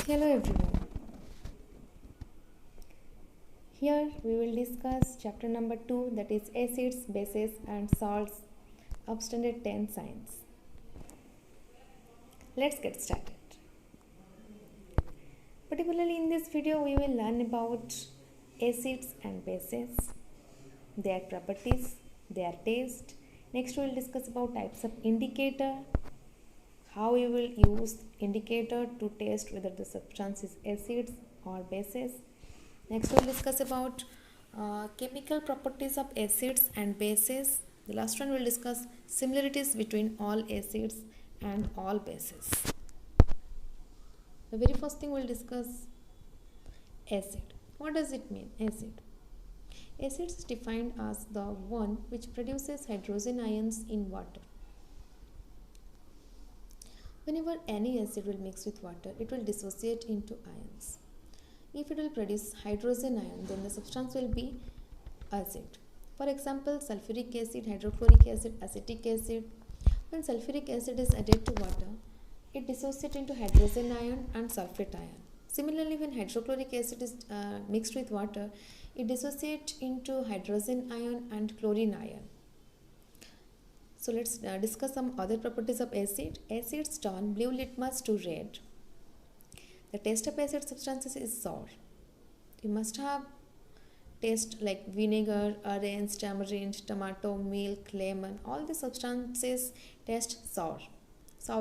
Hello everyone. Here we will discuss chapter number 2, that is acids, bases and salts of standard 10 science. Let's get started. Particularly in this video we will learn about acids and bases, their properties, their taste. Next we will discuss about types of indicator, how we will use indicator to test whether the substance is acids or bases. Next we'll discuss about chemical properties of acids and bases. The last one will discuss similarities between all acids and all bases. The very first thing we'll discuss acid. What does it mean, acid? Acid is defined as the one which produces hydrogen ions in water. Whenever any acid will mix with water, it will dissociate into ions. If it will produce hydrogen ion, then the substance will be acid. For example, sulfuric acid, hydrochloric acid, acetic acid. When sulfuric acid is added to water, it dissociates into hydrogen ion and sulfate ion. Similarly, when hydrochloric acid is mixed with water, it dissociates into hydrogen ion and chlorine ion. So let's discuss some other properties of acid. Acids turn blue litmus to red. The taste of acid substances is sour. You must have taste like vinegar, orange, tamarind, tomato, milk, lemon. All the substances taste sour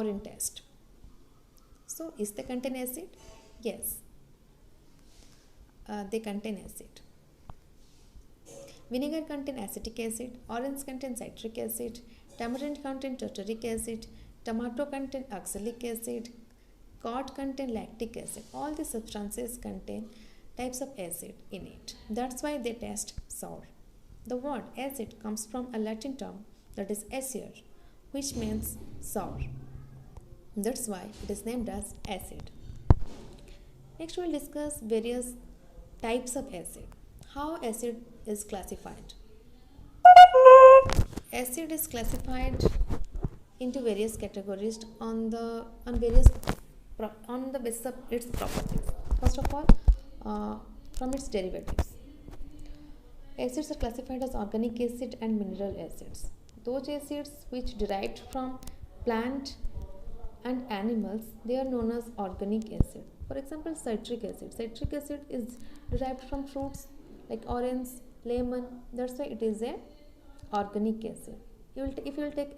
in taste. So, is they contain acid? Yes, they contain acid. Vinegar contain acetic acid, orange contain citric acid, tamarind contain tartaric acid, tomato contain oxalic acid, curd contain lactic acid. All the substances contain types of acid in it. That's why they taste sour. The word acid comes from a Latin term, that is acer, which means sour. That's why it is named as acid. Next we will discuss various types of acid. How acid is classified? Acid is classified into various categories on the basis of its properties. First of all, from its derivatives. Acids are classified as organic acid and mineral acids. Those acids which derived from plant and animals, they are known as organic acid. For example, citric acid. Citric acid is derived from fruits like orange, lemon. That's why it is a organic acid. If you will take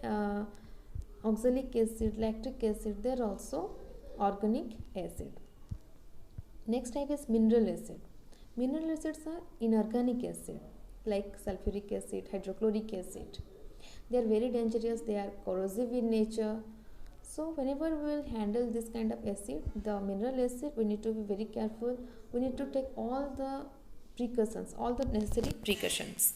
oxalic acid, lactic acid, they are also organic acid. Next type is mineral acid. Mineral acids are inorganic acid like sulfuric acid, hydrochloric acid. They are very dangerous, they are corrosive in nature. So whenever we will handle this kind of acid, the mineral acid, we need to be very careful. We need to take all the precautions, all the necessary precautions.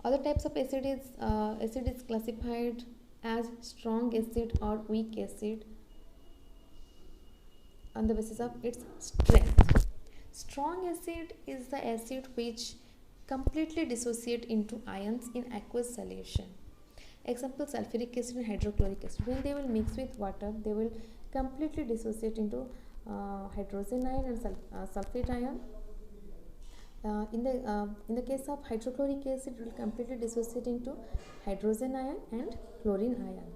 Other types of acid is classified as strong acid or weak acid on the basis of its strength. Strong acid is the acid which completely dissociate into ions in aqueous solution. Example, sulfuric acid and hydrochloric acid. When they will mix with water, they will completely dissociate into hydrogen ion and sulfate ion. In the case of hydrochloric acid, it will completely dissociate into hydrogen ion and chlorine ion.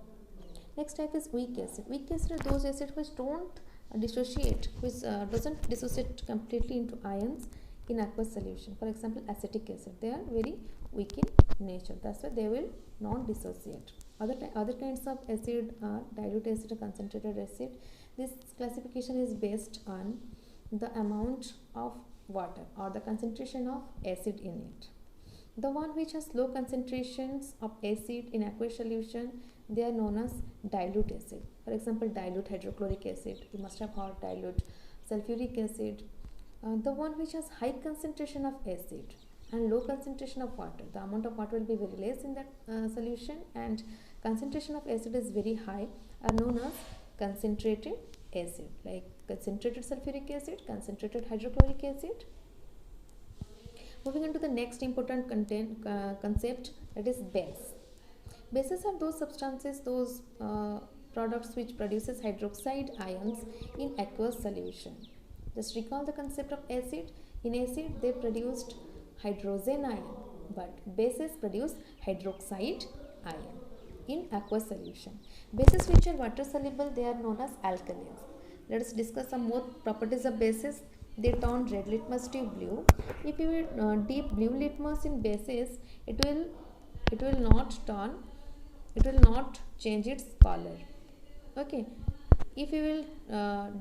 Next type is weak acid. Weak acid are those acids which don't dissociate, which doesn't dissociate completely into ions in aqueous solution. For example, acetic acid, they are very weak in nature. That's why they will not dissociate. Other kinds of acid are dilute acid or concentrated acid. This classification is based on the amount of water or the concentration of acid in it. The one which has low concentrations of acid in aqueous solution, they are known as dilute acid. For example, dilute hydrochloric acid, you must have heard dilute sulfuric acid. The one which has high concentration of acid and low concentration of water, the amount of water will be very less in that solution, and concentration of acid is very high, are known as concentrated acid, like concentrated sulfuric acid, concentrated hydrochloric acid. Moving on to the next important concept, that is base. Bases are those substances, those products which produces hydroxide ions in aqueous solution. Just recall the concept of acid. In acid, they produced hydrogen ion, but bases produce hydroxide ion in aqueous solution. Bases which are water soluble, they are known as alkalis. Let us discuss some more properties of bases. They turn red litmus to blue. If you will dip blue litmus in bases, it will not change its color. Okay. If you will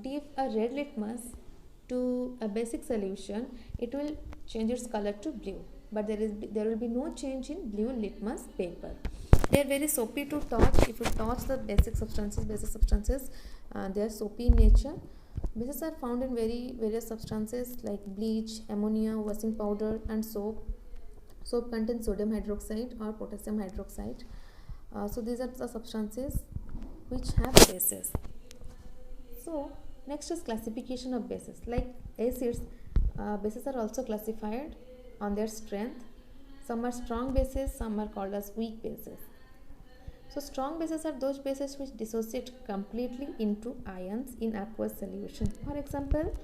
dip a red litmus to a basic solution, it will change its color to blue, but there will be no change in blue litmus paper. They are very soapy to touch. If you touch the basic substances, they are soapy in nature. Bases are found in various substances like bleach, ammonia, washing powder, and soap. Soap contains sodium hydroxide or potassium hydroxide. So these are the substances which have bases. So next is classification of bases. Like acids, bases are also classified on their strength. Some are strong bases, some are called as weak bases. So strong bases are those bases which dissociate completely into ions in aqueous solution. For example,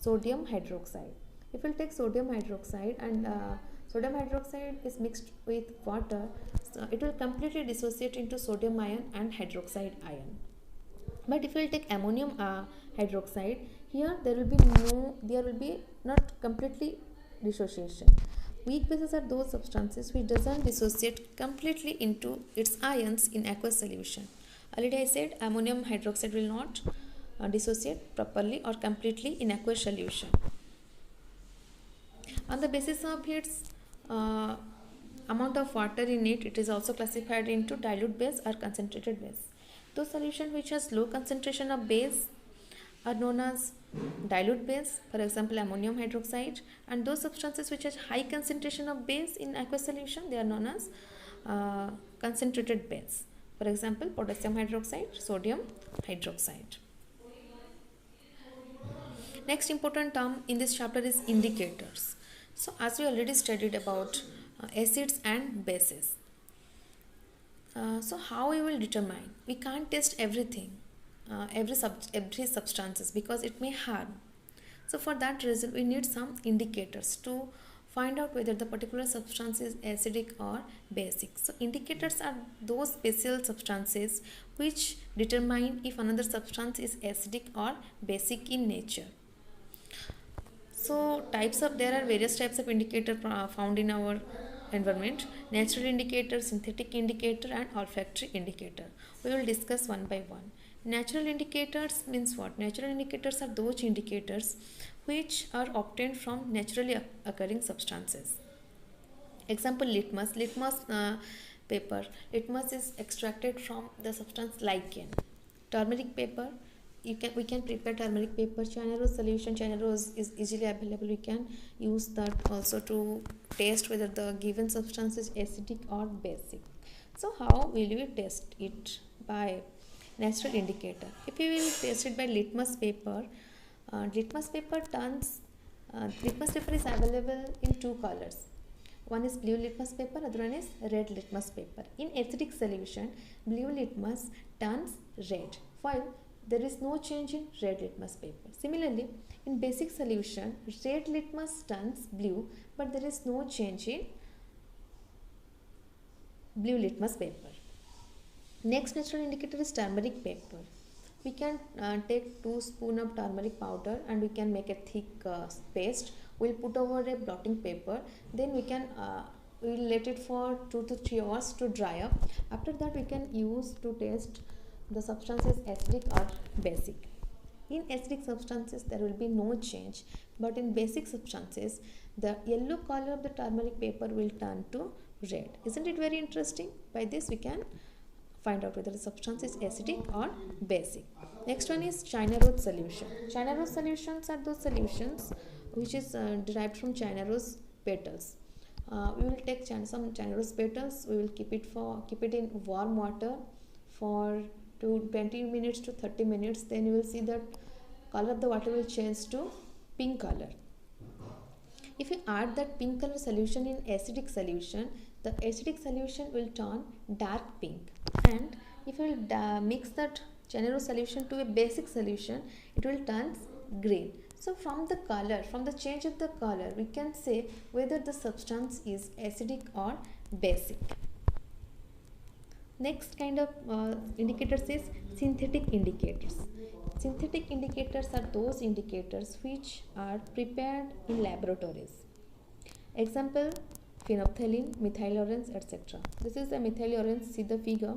sodium hydroxide. If we take sodium hydroxide and sodium hydroxide is mixed with water, so it will completely dissociate into sodium ion and hydroxide ion. But if we will take ammonium hydroxide, here there will be not completely dissociation. Weak bases are those substances which doesn't dissociate completely into its ions in aqueous solution. Already I said ammonium hydroxide will not dissociate properly or completely in aqueous solution. On the basis of its amount of water in it, it is also classified into dilute base or concentrated base. Those solutions which has low concentration of base are known as dilute base, for example ammonium hydroxide, and those substances which has high concentration of base in aqueous solution, they are known as concentrated base, for example potassium hydroxide, sodium hydroxide. Next important term in this chapter is indicators. So as we already studied about acids and bases, so how we will determine? We can't test everything, every substances, because it may harm. So for that reason we need some indicators to find out whether the particular substance is acidic or basic. So indicators are those special substances which determine if another substance is acidic or basic in nature. So there are various types of indicator found in our environment: natural indicator, synthetic indicator, and olfactory indicator. We will discuss one by one. Natural indicators means what? Natural indicators are those indicators which are obtained from naturally occurring substances. Example, litmus paper. Litmus is extracted from the substance lichen. Turmeric paper, we can prepare turmeric paper. China rose solution, China rose is easily available. We can use that also to test whether the given substance is acidic or basic. So how will we test it? By natural indicator. If we will test it by litmus paper, litmus paper is available in two colors. One is blue litmus paper, other one is red litmus paper. In acidic solution, blue litmus turns red, while there is no change in red litmus paper. Similarly, in basic solution, red litmus turns blue, but there is no change in blue litmus paper. Next natural indicator is turmeric paper. We can take 2 spoons of turmeric powder and we can make a thick paste. We'll put over a blotting paper. Then we'll let it for 2 to 3 hours to dry up. After that, we can use to test the substance is acidic or basic. In acidic substances, there will be no change, but in basic substances, the yellow color of the turmeric paper will turn to red. Isn't it very interesting? By this, we can find out whether the substance is acidic or basic. Next one is China rose solution. China rose solutions are those solutions which is derived from China rose petals. We will take some China rose petals. We will keep it in warm water for 20 minutes to 30 minutes. Then you will see that color of the water will change to pink color. If you add that pink color solution in acidic solution, the acidic solution will turn dark pink. And if you will mix that general solution to a basic solution, it will turn green. So from the color, from the change of the color, we can say whether the substance is acidic or basic. Next kind of indicators is synthetic indicators. Synthetic indicators are those indicators which are prepared in laboratories. Example, phenolphthalein, methyl orange, etc. This is a methyl orange. See the figure.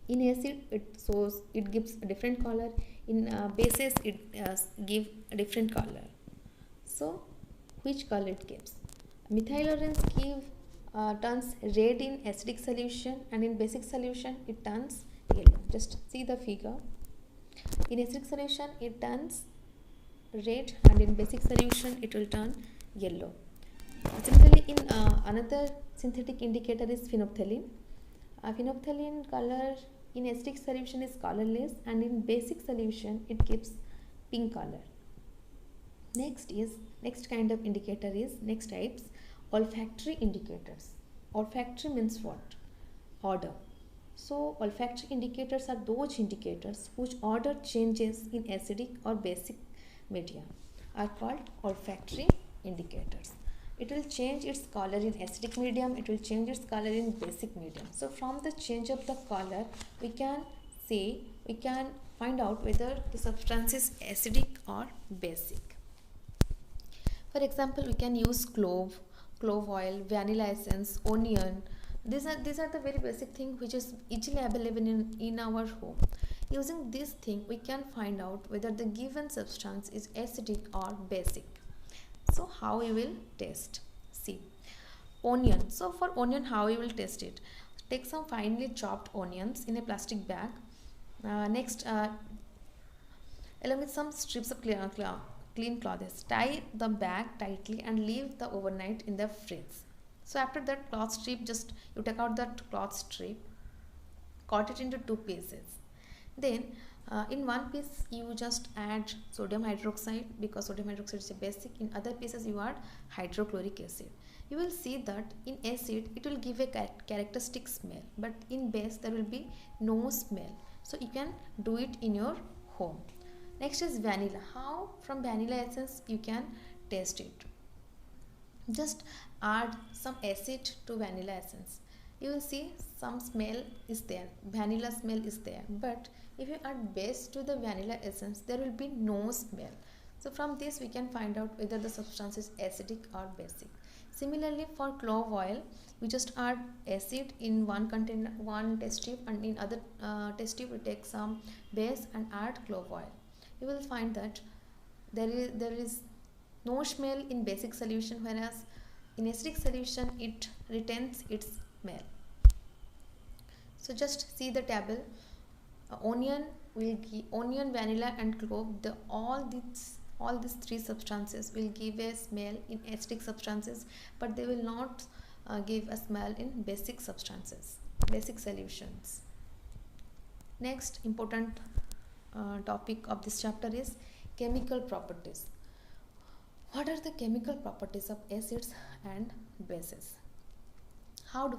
In acid, it gives a different color. In bases, it give a different color. So, which color it gives? Methyl orange turns red in acidic solution, and in basic solution it turns yellow. Just see the figure. In acidic solution it turns red, and in basic solution it will turn yellow. Similarly, in another synthetic indicator is phenolphthalein. Phenolphthalein color in acidic solution is colorless, and in basic solution it gives pink color. Next kind of indicator is next types, olfactory indicators. Olfactory means what? Odor. So olfactory indicators are those indicators whose odor changes in acidic or basic media are called olfactory indicators. It will change its color in acidic medium, it will change its color in basic medium. So from the change of the color, we can find out whether the substance is acidic or basic. For example, we can use clove oil, vanilla essence, onion. These are the very basic things which is easily available in our home. Using this thing, we can find out whether the given substance is acidic or basic. So how we will test? See, onion. So for onion, how we will test it? Take some finely chopped onions in a plastic bag. Next, along with some strips of clean clothes, tie the bag tightly and leave the overnight in the fridge. So after that cloth strip, just you take out that cloth strip, cut it into 2 pieces. Then in one piece you just add sodium hydroxide, because sodium hydroxide is a basic. In other pieces you add hydrochloric acid. You will see that in acid it will give a characteristic smell, but in base there will be no smell. So you can do it in your home. Next is vanilla. How? From vanilla essence you can taste it. Just add some acid to vanilla essence. You will see some smell is there, vanilla smell is there, but if you add base to the vanilla essence, there will be no smell. So from this we can find out whether the substance is acidic or basic. Similarly, for clove oil, we just add acid in one container, one test tube, and in other test tube we take some base and add clove oil. You will find that there is no smell in basic solution, whereas in acidic solution it retains its smell. So just see the table. Onion, vanilla and clove, all these 3 substances will give a smell in acidic substances, but they will not give a smell in basic substances, basic solutions. Next important topic of this chapter is chemical properties. What are the chemical properties of acids and bases?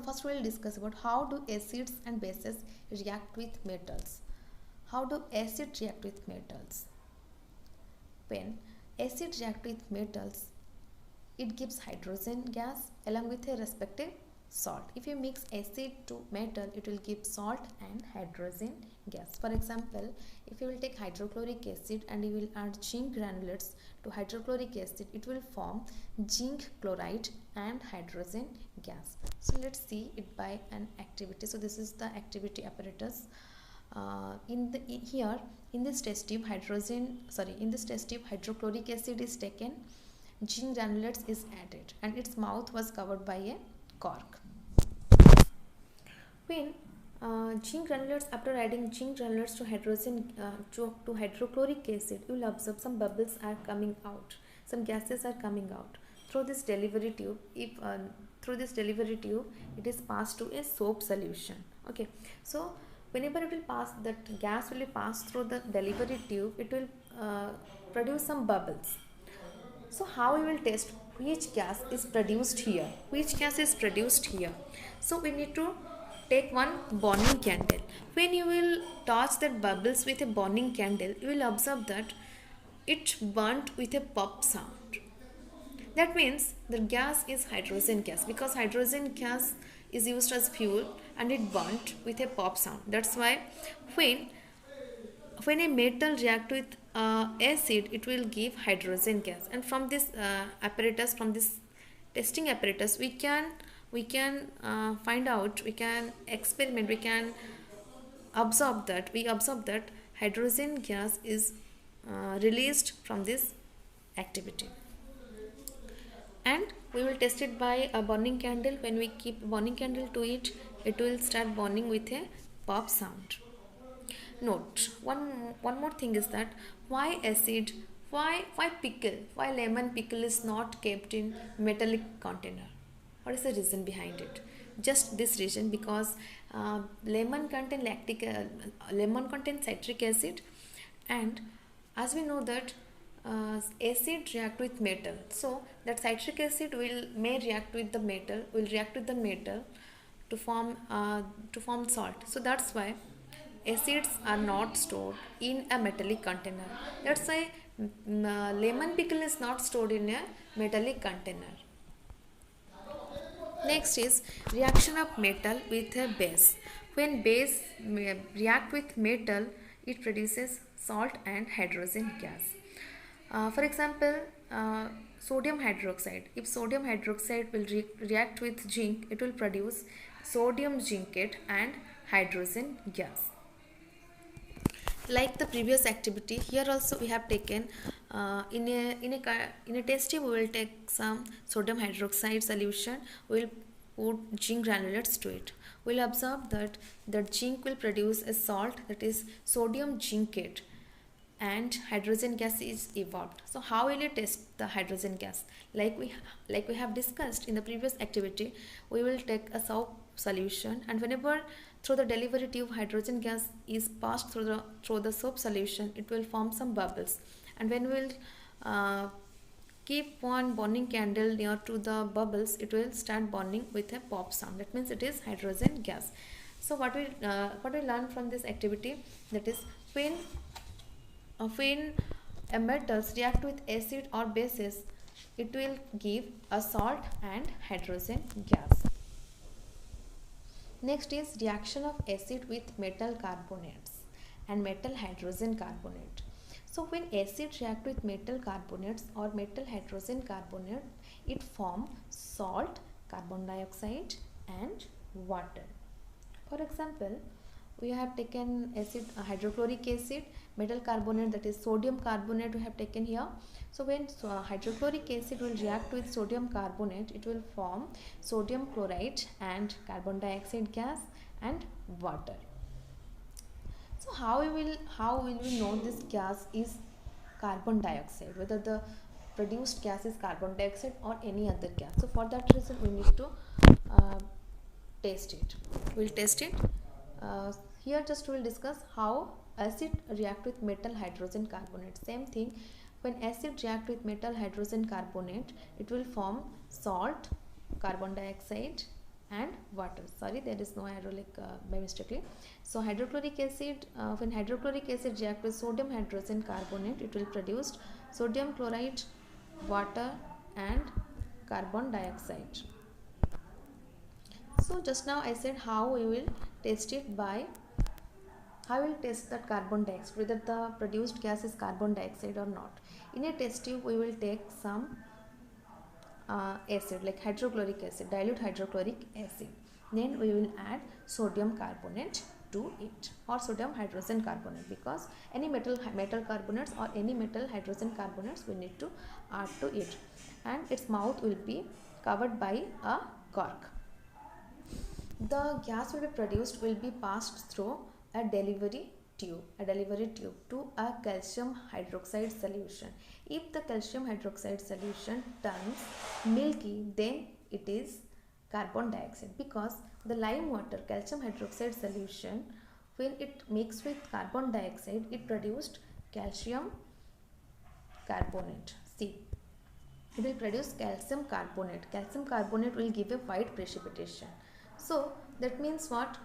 First we will discuss about how do acids and bases react with metals. How do acids react with metals? When acid react with metals, it gives hydrogen gas along with a respective salt. If you mix acid to metal, it will give salt and hydrogen gas. For example, if you will take hydrochloric acid and you will add zinc granulates to hydrochloric acid, it will form zinc chloride and hydrogen gas. So let's see it by an activity. So this is the activity apparatus. In this test tube hydrochloric acid is taken, zinc granulates is added, and its mouth was covered by a cork. When after adding zinc granulates to hydrochloric acid, you will observe some bubbles are coming out, some gases are coming out through this delivery tube. Through this delivery tube it is passed to a soap solution. Okay, so whenever it will pass, that gas will pass through the delivery tube, it will produce some bubbles. So how we will test which gas is produced here? So we need to take one burning candle. When you will touch that bubbles with a burning candle, you will observe that it burnt with a pop sound. That means the gas is hydrogen gas, because hydrogen gas is used as fuel and it burnt with a pop sound. That's why when a metal react with acid, it will give hydrogen gas. And from this apparatus, from this testing apparatus, we can find out, we can experiment, we can observe that hydrogen gas is released from this activity. And we will test it by a burning candle. When we keep burning candle to it, it will start burning with a pop sound. Note one more thing is that why acid, why pickle, why lemon pickle is not kept in metallic container? What is the reason behind it? Just this reason, because lemon contain lemon contains citric acid, and as we know that acid react with metal, so that citric acid may react with the metal to form salt. So that's why acids are not stored in a metallic container. That's why lemon pickle is not stored in a metallic container. Next is reaction of metal with a base. When base react with metal, it produces salt and hydrogen gas. For example, sodium hydroxide. If sodium hydroxide will react with zinc, it will produce sodium zincate and hydrogen gas. Like the previous activity, here also we have taken in a test tube, we will take some sodium hydroxide solution. We will put zinc granulates to it. We will observe that zinc will produce a salt, that is sodium zincate, and hydrogen gas is evolved. So how will you test the hydrogen gas? Like we have discussed in the previous activity, we will take a soap solution, and whenever through the delivery tube hydrogen gas is passed through the soap solution, it will form some bubbles. And when we will keep one burning candle near to the bubbles, it will start burning with a pop sound. That means it is hydrogen gas. So what we learn from this activity, that is when metals react with acid or bases, it will give a salt and hydrogen gas. Next is reaction of acid with metal carbonates and metal hydrogen carbonate. So when acid react with metal carbonates or metal hydrogen carbonate, it form salt, carbon dioxide and water. For example, we have taken acid, hydrochloric acid, metal carbonate, that is sodium carbonate we have taken here. So when hydrochloric acid will react with sodium carbonate, it will form sodium chloride and carbon dioxide gas and water. So how will we know this gas is carbon dioxide, whether the produced gas is carbon dioxide or any other gas? So for that reason we need to test it. We'll test it. Here just we will discuss how acid react with metal hydrogen carbonate. Same thing, when acid react with metal hydrogen carbonate, it will form salt, carbon dioxide and water. Sorry, there is no arrow by mistake. So hydrochloric acid, when hydrochloric acid react with sodium hydrogen carbonate, it will produce sodium chloride, water and carbon dioxide. So just now I said how we will test it by, how we will test that carbon dioxide, whether the produced gas is carbon dioxide or not. In a test tube we will take some acid like hydrochloric acid, dilute hydrochloric acid. Then we will add sodium carbonate to it, or sodium hydrogen carbonate, because any metal carbonates or any metal hydrogen carbonates we need to add to it, and its mouth will be covered by a cork. The gas will be produced, will be passed through a delivery tube to a calcium hydroxide solution. If the calcium hydroxide solution turns milky, then it is carbon dioxide, because the lime water calcium hydroxide solution, when it mixed with carbon dioxide, it produced calcium carbonate. See, it will produce calcium carbonate. Calcium carbonate will give a white precipitation. So that means what?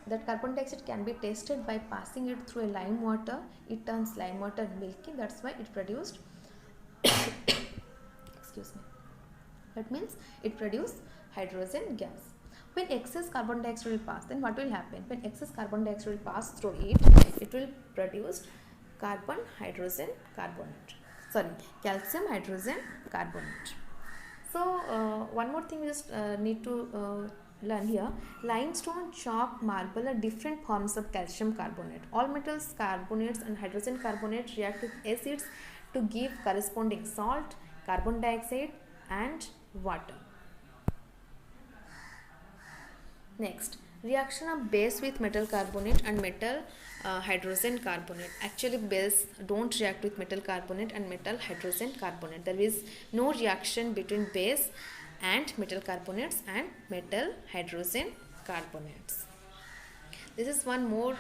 That carbon dioxide can be tested by passing it through a lime water. It turns lime water milky. That's why it produced excuse me. That means it produces hydrogen gas. When excess carbon dioxide will pass, then what will happen? When excess carbon dioxide will pass through it will produce carbon hydrogen carbonate. Sorry, calcium hydrogen carbonate. So one more thing we just need to learn here. Limestone, chalk, marble are different forms of calcium carbonate. All metals, carbonates and hydrogen carbonate react with acids to give corresponding salt, carbon dioxide and water. Next, reaction of base with metal carbonate and metal hydrogen carbonate. Actually, base don't react with metal carbonate and metal hydrogen carbonate. There is no reaction between base and metal carbonates and metal hydrogen carbonates. This is one more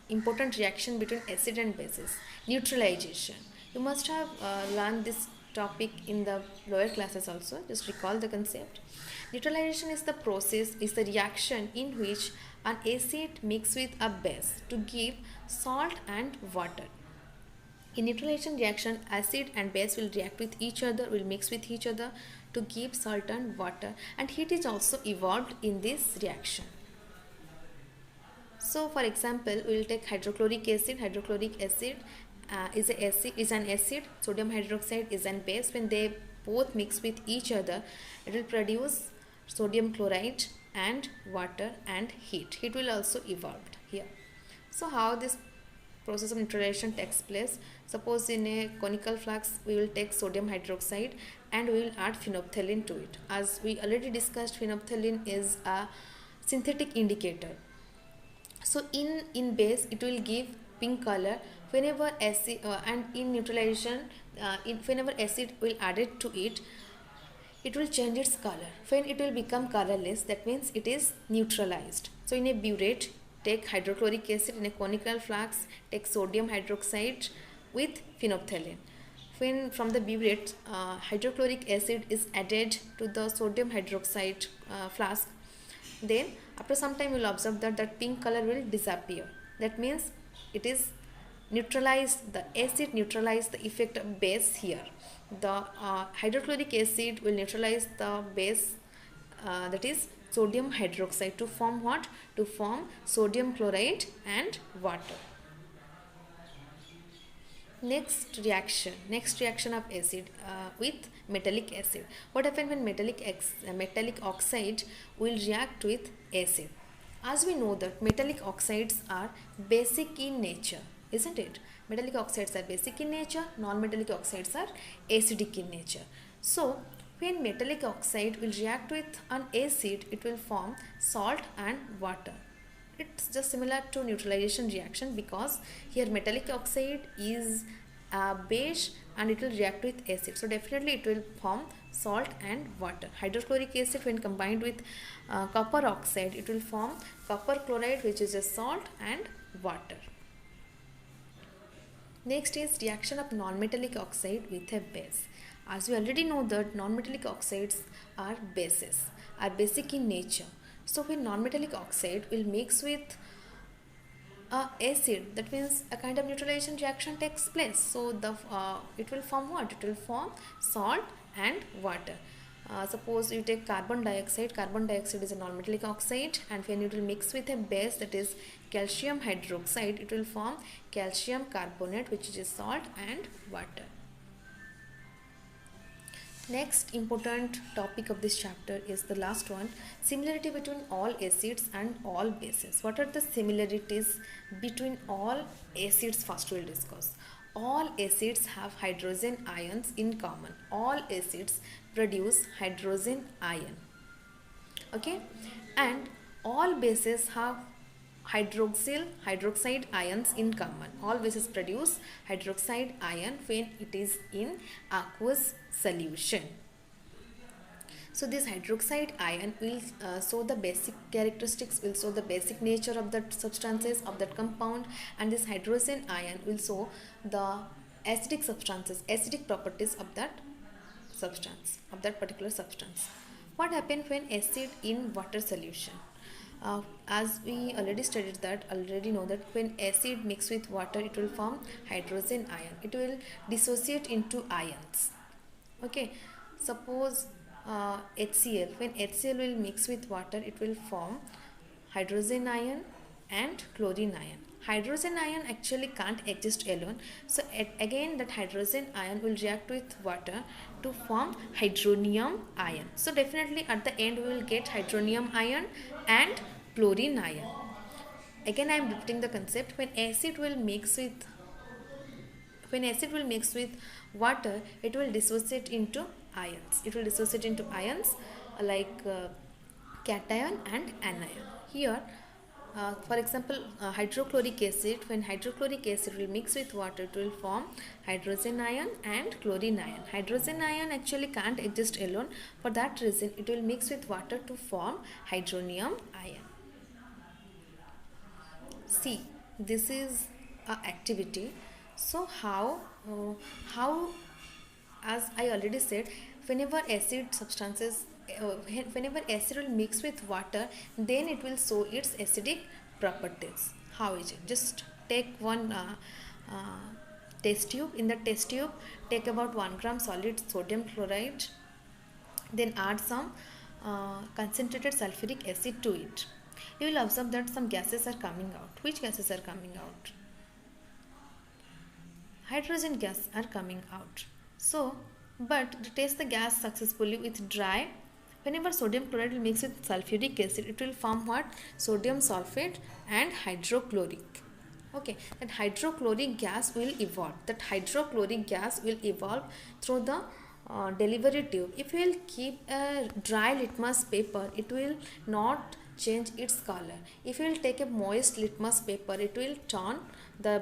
important reaction between acid and bases. Neutralization. You must have learned this topic in the lower classes also. Just recall the concept. Neutralization is the reaction in which an acid mixes with a base to give salt and water. In neutralization reaction, acid and base will react with each other, will mix with each other to give salt and water, and heat is also evolved in this reaction. So for example, we will take hydrochloric acid. Hydrochloric acid is an acid. Sodium hydroxide is an base. When they both mix with each other, it will produce sodium chloride and water and heat. Heat will also evolve here. So how this process of neutralization takes place? Suppose in a conical flask we will take sodium hydroxide and we will add phenolphthalein to it. As we already discussed, phenolphthalein is a synthetic indicator. So in base it will give pink color. Whenever acid and in neutralization, whenever acid will added to it, it will change its color. When it will become colorless, that means it is neutralized. So in a burette, take hydrochloric acid. In a conical flask, take sodium hydroxide with phenolphthalein. When from the burette, hydrochloric acid is added to the sodium hydroxide flask, then after some time you will observe that that pink color will disappear. That means it is neutralized, the acid neutralized the effect of base here. The hydrochloric acid will neutralize the base, that is sodium hydroxide, to form what? To form sodium chloride and water. Next reaction of acid with metallic acid. What happens when metallic oxide will react with acid? As we know that metallic oxides are basic in nature, isn't it? Metallic oxides are basic in nature, non-metallic oxides are acidic in nature. So when metallic oxide will react with an acid, it will form salt and water. It's just similar to neutralization reaction, because here metallic oxide is a base and it will react with acid. So definitely it will form salt and water. Hydrochloric acid, when combined with copper oxide, it will form copper chloride, which is a salt and water. Next is reaction of non-metallic oxide with a base. As we already know that non-metallic oxides are bases, are basic in nature. So when non-metallic oxide will mix with acid, that means a kind of neutralization reaction takes place. So it will form what? It will form salt and water. Suppose you take carbon dioxide. Carbon dioxide is a non-metallic oxide, and when it will mix with a base, that is calcium hydroxide, it will form calcium carbonate, which is salt and water. Next important topic of this chapter is the last one, similarity between all acids and all bases. What are the similarities between all acids? First we will discuss. All acids have hydrogen ions in common. All acids produce hydrogen ion. Okay, and all bases have hydroxide ions in common. All bases produce hydroxide ion when it is in aqueous solution. So this hydroxide ion will show the basic characteristics, will show the basic nature of that substances, of that compound, and this hydrogen ion will show the acidic substances, acidic properties of that substance, of that particular substance. What happens when acid in water solution? as we already know that when acid mix with water, it will form hydrogen ion. It will dissociate into ions. Okay, suppose HCl, when HCl will mix with water, it will form hydrogen ion and chlorine ion. Hydrogen ion actually can't exist alone, so again that hydrogen ion will react with water to form hydronium ion. So definitely at the end we will get hydronium ion and chlorine ion. Again I am repeating the concept. When acid will mix with water, it will dissociate into ions. It will dissociate into ions like cation and anion. Here, for example, hydrochloric acid, when hydrochloric acid will mix with water, it will form hydrogen ion and chlorine ion. Hydrogen ion actually can't exist alone. For that reason, it will mix with water to form hydronium ion. See, this is a activity. So how as I already said, whenever acid substances whenever acid will mix with water, then it will show its acidic properties. How is it? Just take one test tube. In the test tube, take about 1 gram solid sodium chloride, then add some concentrated sulfuric acid to it. You will observe that some gases are coming out. Which gases are coming out? Hydrogen gas are coming out. So, but to test the gas successfully with dry, whenever sodium chloride will mix with sulfuric acid, it will form what? Sodium sulfate and hydrochloric. Okay, that hydrochloric gas will evolve. That hydrochloric gas will evolve through the delivery tube. If you will keep a dry litmus paper, it will not change its color. If you will take a moist litmus paper, it will turn the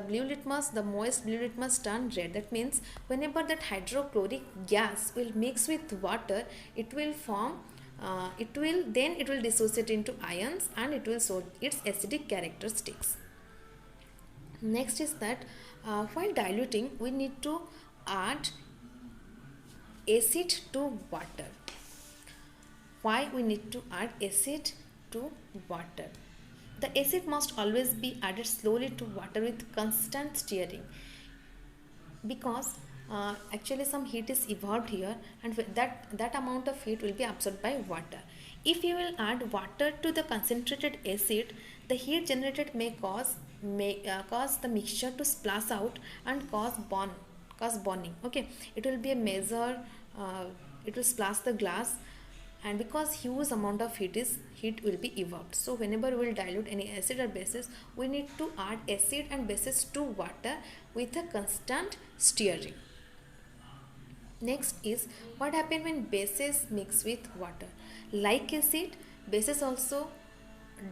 moist blue litmus turn red. That means whenever that hydrochloric gas will mix with water, it will form it will dissociate into ions and it will show its acidic characteristics. Next is that while diluting, we need to add acid to water. Why we need to add acid to water? The acid must always be added slowly to water with constant stirring, because actually some heat is evolved here, and that amount of heat will be absorbed by water. If you will add water to the concentrated acid, the heat generated may cause the mixture to splash out and cause burning. Okay, it will be a major it will splash the glass, and because huge amount of heat will be evolved. So whenever we will dilute any acid or bases, we need to add acid and bases to water with a constant stirring. Next is what happens when bases mix with water. Like acid, bases also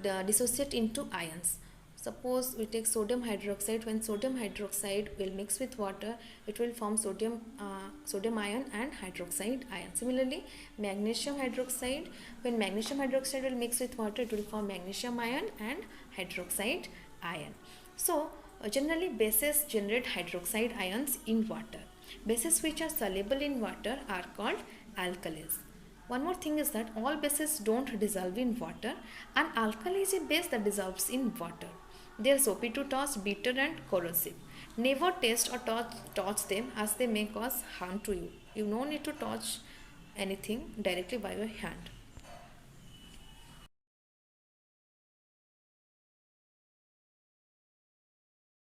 dissociate into ions. Suppose we take sodium hydroxide. When sodium hydroxide will mix with water, it will form sodium ion and hydroxide ion. Similarly, magnesium hydroxide, when magnesium hydroxide will mix with water, it will form magnesium ion and hydroxide ion. So generally bases generate hydroxide ions in water. Bases which are soluble in water are called alkalis. One more thing is that all bases don't dissolve in water. An alkali is a base that dissolves in water. They are soapy to touch, bitter and corrosive. Never taste or touch them, as they may cause harm to you. You no need to touch anything directly by your hand.